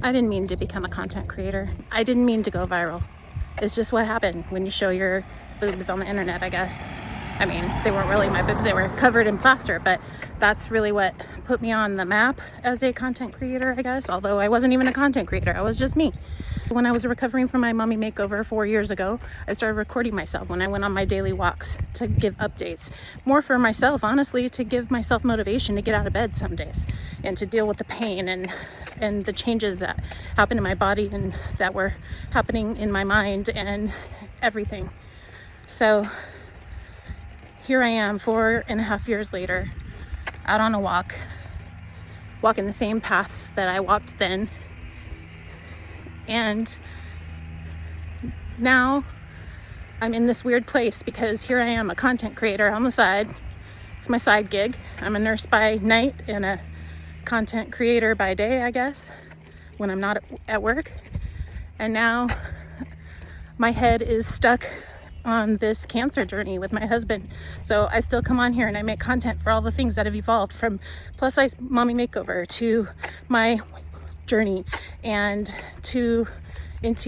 I didn't mean to become a content creator. I didn't mean to go viral. It's just what happened when you show your boobs on the internet, I guess. I mean, they weren't really my boobs, they were covered in plaster, but that's really what put me on the map as a content creator, I guess. Although I wasn't even a content creator, I was just me. When I was recovering from my mommy makeover 4 years ago, I started recording myself when I went on my daily walks to give updates. More for myself, honestly, to give myself motivation to get out of bed some days and to deal with the pain and the changes that happened in my body and that were happening in my mind and everything. So here I am 4.5 years later, out on a walk, walking the same paths that I walked then. And now I'm in this weird place because here I am, a content creator on the side. It's my side gig. I'm a nurse by night and a content creator by day, I guess, when I'm not at work. And now my head is stuck on this cancer journey with my husband. So I still come on here and I make content for all the things that have evolved, from plus size mommy makeover to my journey and into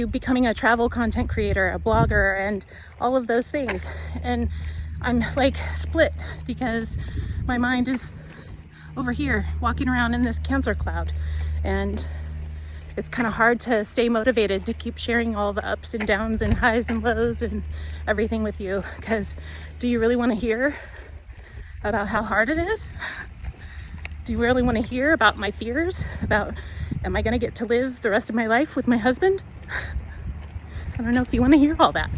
becoming a travel content creator, a blogger, and all of those things. And I'm like split because my mind is over here walking around in this cancer cloud, and it's kind of hard to stay motivated to keep sharing all the ups and downs and highs and lows and everything with you, because do you really want to hear about how hard it is? Do you really want to hear about my fears about, am I going to get to live the rest of my life with my husband? I don't know if you want to hear all that.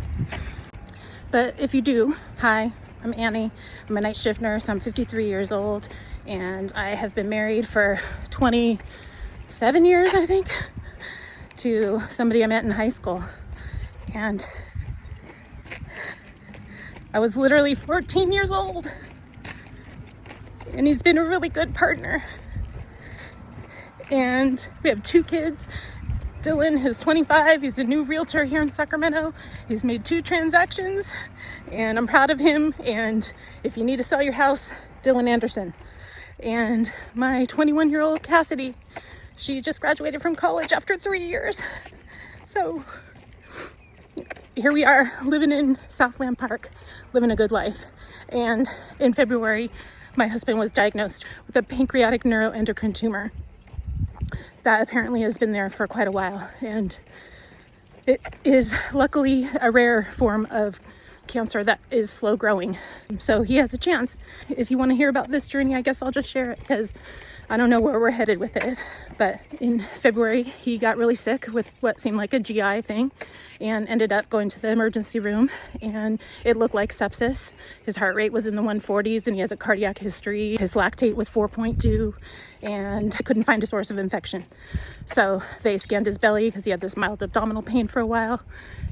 But if you do, hi, I'm Annie. I'm a night shift nurse. I'm 53 years old, and I have been married for 27 years, I think, to somebody I met in high school. And I was literally 14 years old. And he's been a really good partner. And we have 2 kids. Dylan, who's 25, he's a new realtor here in Sacramento. He's made 2 transactions, and I'm proud of him. And if you need to sell your house, Dylan Anderson. And my 21-year-old Cassidy, she just graduated from college after 3 years. So here we are, living in Southland Park, living a good life. And in February, my husband was diagnosed with a pancreatic neuroendocrine tumor that apparently has been there for quite a while. And it is luckily a rare form of cancer that is slow growing. So he has a chance. If you want to hear about this journey, I guess I'll just share it, because I don't know where we're headed with it. But in February, he got really sick with what seemed like a GI thing and ended up going to the emergency room, and it looked like sepsis. His heart rate was in the 140s and he has a cardiac history. His lactate was 4.2 and couldn't find a source of infection. So they scanned his belly because he had this mild abdominal pain for a while,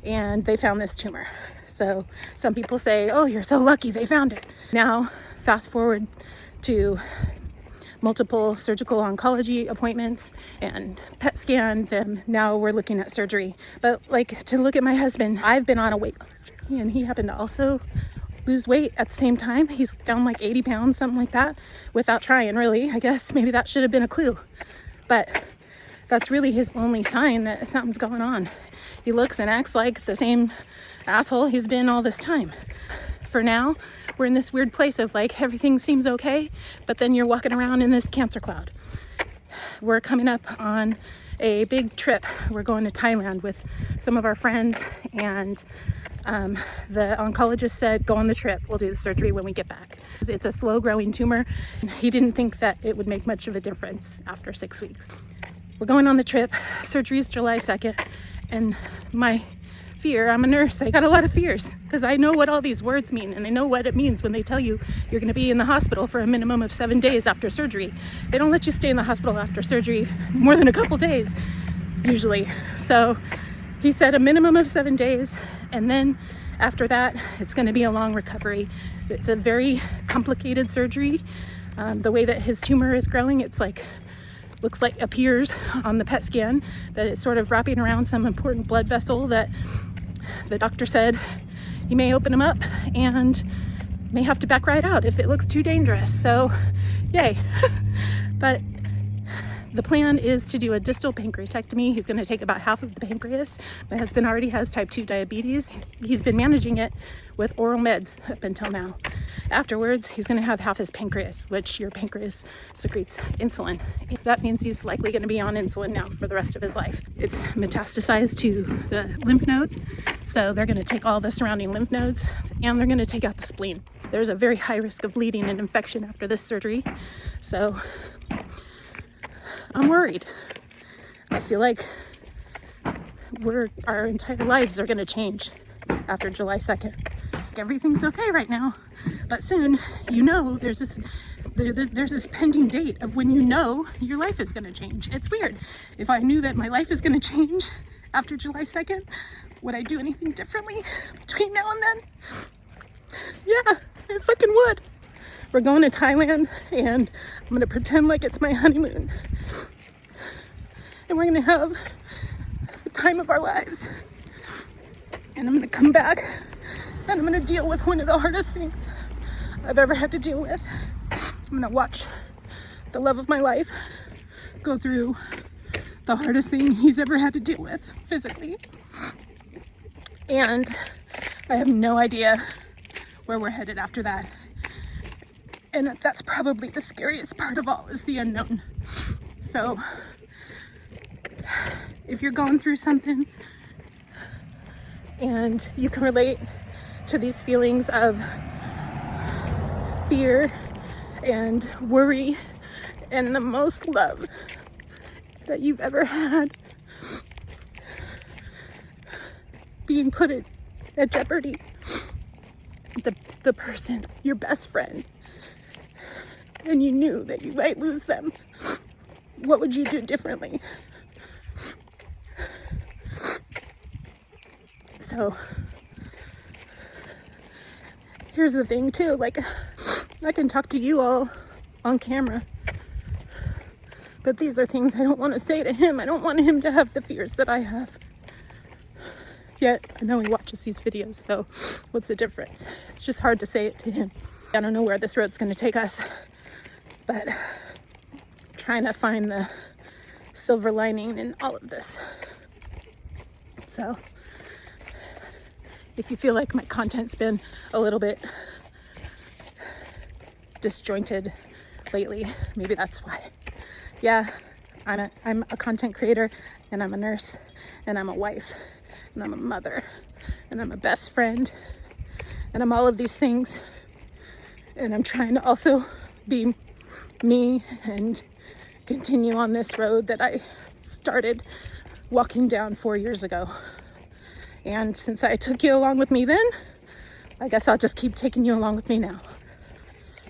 and they found this tumor. So some people say, oh, you're so lucky they found it. Now, fast forward to multiple surgical oncology appointments and PET scans, and now we're looking at surgery. But like, to look at my husband, I've been on a weight journey, and he happened to also lose weight at the same time. He's down like 80 pounds, something like that, without trying, really. I guess maybe that should have been a clue. But that's really his only sign that something's going on. He looks and acts like the same asshole he's been all this time. For now, we're in this weird place of like, everything seems okay, but then you're walking around in this cancer cloud. We're coming up on a big trip. We're going to Thailand with some of our friends, and the oncologist said, go on the trip, we'll do the surgery when we get back. It's a slow growing tumor. He didn't think that it would make much of a difference after 6 weeks. We're going on the trip. Surgery is July 2nd, and my fear, I'm a nurse, I got a lot of fears, because I know what all these words mean, and I know what it means when they tell you you're going to be in the hospital for a minimum of 7 days after surgery. They don't let you stay in the hospital after surgery more than a couple days usually. So he said a minimum of 7 days, and then after that it's going to be a long recovery. It's a very complicated surgery. The way that his tumor is growing, it's like, looks like, appears on the PET scan that it's sort of wrapping around some important blood vessel that the doctor said he may open him up and may have to back right out if it looks too dangerous. So yay. But The plan is to do a distal pancreatectomy. He's going to take about half of the pancreas. My husband already has type 2 diabetes. He's been managing it with oral meds up until now. Afterwards, he's going to have half his pancreas, which your pancreas secretes insulin. That means he's likely going to be on insulin now for the rest of his life. It's metastasized to the lymph nodes, so they're going to take all the surrounding lymph nodes and they're going to take out the spleen. There's a very high risk of bleeding and infection after this surgery, so I'm worried. I feel like our entire lives are going to change after July 2nd. Everything's okay right now, but soon, there's this pending date of when your life is going to change. It's weird. If I knew that my life is going to change after July 2nd, would I do anything differently between now and then? Yeah, I fucking would. We're going to Thailand and I'm going to pretend like it's my honeymoon. And we're going to have the time of our lives. And I'm going to come back and I'm going to deal with one of the hardest things I've ever had to deal with. I'm going to watch the love of my life go through the hardest thing he's ever had to deal with physically. And I have no idea where we're headed after that. And that's probably the scariest part of all, is the unknown. So if you're going through something and you can relate to these feelings of fear and worry and the most love that you've ever had being put at jeopardy, the person, your best friend, and you knew that you might lose them, what would you do differently? So here's the thing too, like, I can talk to you all on camera, but these are things I don't want to say to him. I don't want him to have the fears that I have. Yet I know he watches these videos, so what's the difference? It's just hard to say it to him. I don't know where this road's going to take us, but trying to find the silver lining in all of this. So if you feel like my content's been a little bit disjointed lately, maybe that's why. Yeah, I'm a content creator, and I'm a nurse, and I'm a wife, and I'm a mother, and I'm a best friend, and I'm all of these things, and I'm trying to also be me and continue on this road that I started walking down 4 years ago. And since I took you along with me then, I guess I'll just keep taking you along with me now.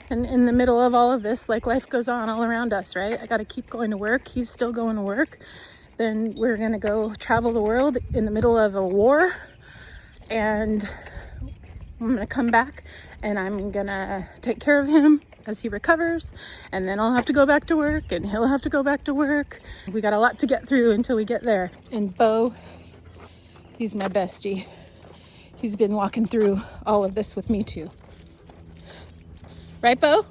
And in the middle of all of this, like, life goes on all around us, right? I got to keep going to work. He's still going to work. Then we're going to go travel the world in the middle of a war. And I'm going to come back and I'm going to take care of him as he recovers. And then I'll have to go back to work and he'll have to go back to work. We got a lot to get through until we get there. And Bo, he's my bestie. He's been walking through all of this with me too. Right, Bo?